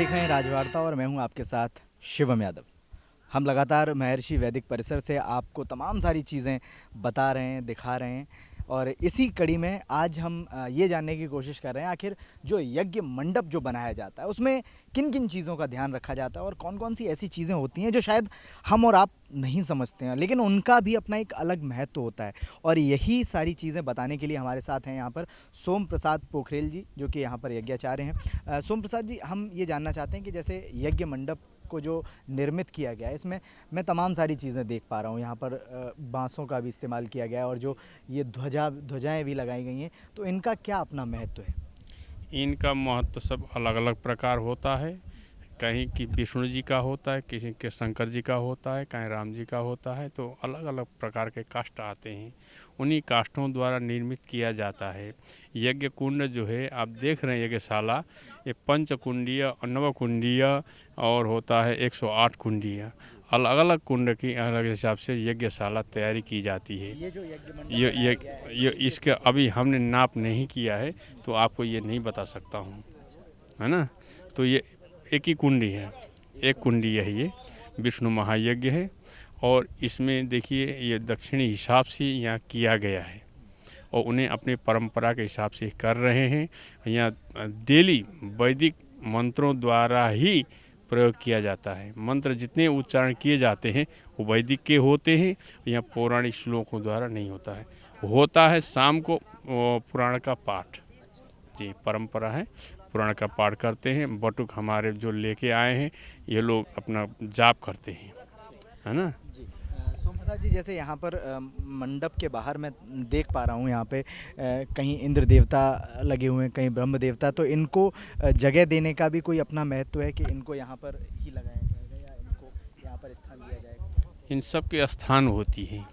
देख रहे हैं राजवार्ता और मैं हूं आपके साथ शिवम यादव। हम लगातार महर्षि वैदिक परिसर से आपको तमाम सारी चीज़ें बता रहे हैं, दिखा रहे हैं और इसी कड़ी में आज हम ये जानने की कोशिश कर रहे हैं आखिर जो यज्ञ मंडप जो बनाया जाता है उसमें किन किन चीज़ों का ध्यान रखा जाता है और कौन कौन सी ऐसी चीज़ें होती हैं जो शायद हम और आप नहीं समझते हैं, लेकिन उनका भी अपना एक अलग महत्व होता है। और यही सारी चीज़ें बताने के लिए हमारे साथ हैं यहाँ पर सोम प्रसाद पोखरेल जी, जो कि यहाँ पर यज्ञाचार्य हैं। सोम प्रसाद जी, हम ये जानना चाहते हैं कि जैसे यज्ञ मंडप को जो निर्मित किया गया है, इसमें मैं तमाम सारी चीज़ें देख पा रहा हूँ। यहाँ पर बांसों का भी इस्तेमाल किया गया है और जो ये ध्वजाएं भी लगाई गई हैं, तो इनका क्या अपना महत्व है? इनका महत्व सब अलग अलग प्रकार होता है। कहीं की विष्णु जी का होता है, किसी के शंकर जी का होता है, कहीं राम जी का होता है। तो अलग अलग प्रकार के काष्ठ आते हैं, उन्हीं काष्ठों द्वारा निर्मित किया जाता है। यज्ञ कुंड जो है आप देख रहे हैं, यज्ञशाला, ये पंचकुंडीय, नवकुंडीय और होता है 108 कुंडीय। अलग अलग कुंड की अलग हिसाब से यज्ञशाला तैयारी की जाती है। ये जो यज्ञ मंडप ये बनाया ये गया है, ये इसके अभी हमने नाप नहीं किया है, तो आपको ये नहीं बता सकता हूँ, है ना। तो ये एक ही कुंडी है, एक कुंडी है, ये विष्णु महायज्ञ है। और इसमें देखिए ये दक्षिणी हिसाब से यहाँ किया गया है और उन्हें अपने परंपरा के हिसाब से कर रहे हैं। यहाँ डेली वैदिक मंत्रों द्वारा ही प्रयोग किया जाता है। मंत्र जितने उच्चारण किए जाते हैं वो वैदिक के होते हैं, यहाँ पौराणिक श्लोकों द्वारा नहीं होता है। होता है शाम को पुराण का पाठ, जी परंपरा है, पुराण का पाठ करते हैं। बटुक हमारे जो लेके आए हैं ये लोग अपना जाप करते हैं, है ना। जी। सोम प्रसाद जी, जैसे यहाँ पर मंडप के बाहर मैं देख पा रहा हूँ, यहाँ पे कहीं इंद्र देवता लगे हुए हैं, कहीं ब्रह्म देवता, तो इनको जगह देने का भी कोई अपना महत्व है कि इनको यहाँ पर ही लगाया जाएगा या इनको यहाँ पर स्थान दिया जाएगा? इन सब के स्थान होती है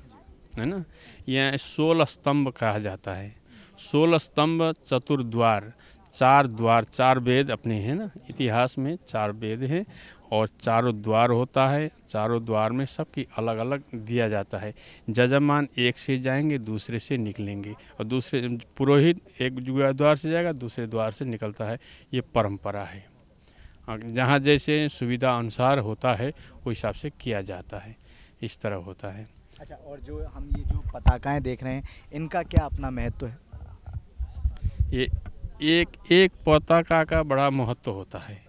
ना। यह 16 स्तंभ कहा जाता है। 16 स्तंभ, चतुर्द्वार, 4 द्वार, 4 वेद अपने हैं ना, इतिहास में 4 वेद है और चारों द्वार होता है। चारों द्वार में सबकी अलग अलग दिया जाता है। जजमान एक से जाएंगे, दूसरे से निकलेंगे, और दूसरे पुरोहित एक द्वार से जाएगा, दूसरे द्वार से निकलता है। ये परंपरा है। जहाँ जैसे सुविधा अनुसार होता है वो हिसाब से किया जाता है, इस तरह होता है। अच्छा, और जो हम ये जो पताकाएं देख रहे हैं, इनका क्या अपना महत्व है? ये एक एक पताका का बड़ा महत्व होता है।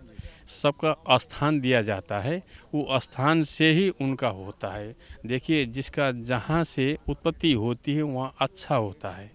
सबका स्थान दिया जाता है, वो स्थान से ही उनका होता है। देखिए, जिसका जहाँ से उत्पत्ति होती है वहाँ अच्छा होता है।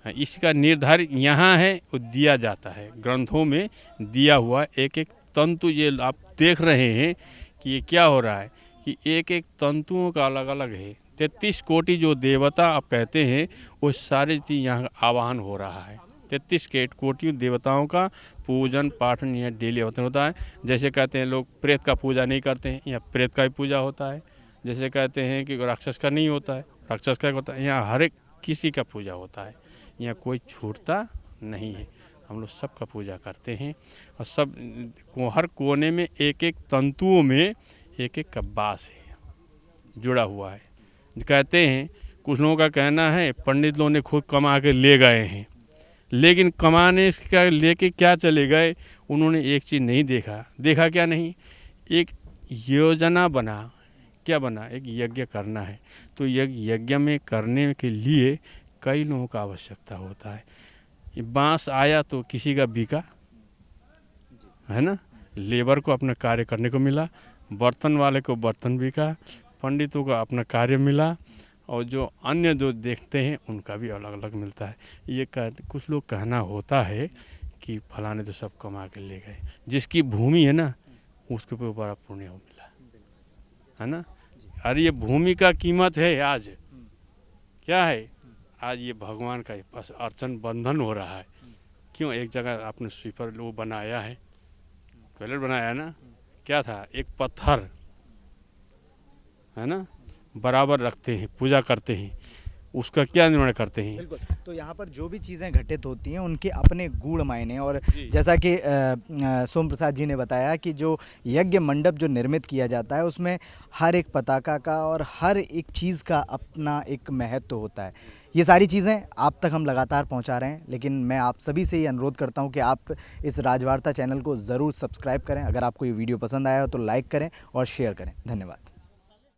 इसका निर्धारित यहाँ है, वो दिया जाता है। ग्रंथों में दिया हुआ एक एक तंतु, ये आप देख रहे हैं कि ये क्या हो रहा है कि एक एक तंतुओं का अलग अलग है। 33 कोटि जो देवता आप कहते हैं वो सारी चीज़ यहाँ आवाहन हो रहा है। 33 कोटि देवताओं का पूजन पाठन यहाँ डेली होता है। जैसे कहते हैं लोग प्रेत का पूजा नहीं करते हैं, यहाँ प्रेत का भी पूजा होता है। जैसे कहते हैं कि राक्षस का नहीं होता है, राक्षस का होता है। यहाँ हर एक किसी का पूजा होता है, यहाँ कोई छूटता नहीं है। हम लोग सबका पूजा करते हैं और सब हर कोने में एक एक तंतुओं में एक एक का वास है, जुड़ा हुआ है। कहते हैं, कुछ लोगों का कहना है पंडित लोगों ने खूब कमा के ले गए हैं, लेकिन कमाने का लेके क्या चले गए, उन्होंने एक चीज़ नहीं देखा क्या नहीं, एक योजना बना, क्या बना, एक यज्ञ करना है। तो यज्ञ में करने के लिए कई लोगों का आवश्यकता होता है। ये बांस आया तो किसी का बिका, है ना, लेबर को अपना कार्य करने को मिला, बर्तन वाले को बर्तन बिका, पंडितों को अपना कार्य मिला, और जो अन्य जो देखते हैं उनका भी अलग अलग मिलता है। ये कुछ लोग कहना होता है कि फलाने तो सब कमा के ले गए, जिसकी भूमि है ना उसके ऊपर बड़ा पुण्य हो मिला, है ना। अरे ये भूमि का कीमत है आज, क्या है, आज ये भगवान का पास अर्चन बंधन हो रहा है। क्यों, एक जगह आपने स्वीपर वो बनाया है, टॉयलेट बनाया है ना, क्या था, एक पत्थर, है ना, बराबर रखते हैं, पूजा करते हैं, उसका क्या निर्माण करते हैं। बिल्कुल। तो यहाँ पर जो भी चीज़ें घटित होती हैं उनके अपने गूढ़ मायने, और जैसा कि सोम प्रसाद जी ने बताया कि जो यज्ञ मंडप जो निर्मित किया जाता है उसमें हर एक पताका का और हर एक चीज़ का अपना एक महत्व होता है। ये सारी चीज़ें आप तक हम लगातार पहुंचा रहे हैं, लेकिन मैं आप सभी से ये अनुरोध करता हूं कि आप इस राजवार्ता चैनल को ज़रूर सब्सक्राइब करें। अगर आपको ये वीडियो पसंद आया हो तो लाइक करें और शेयर करें। धन्यवाद।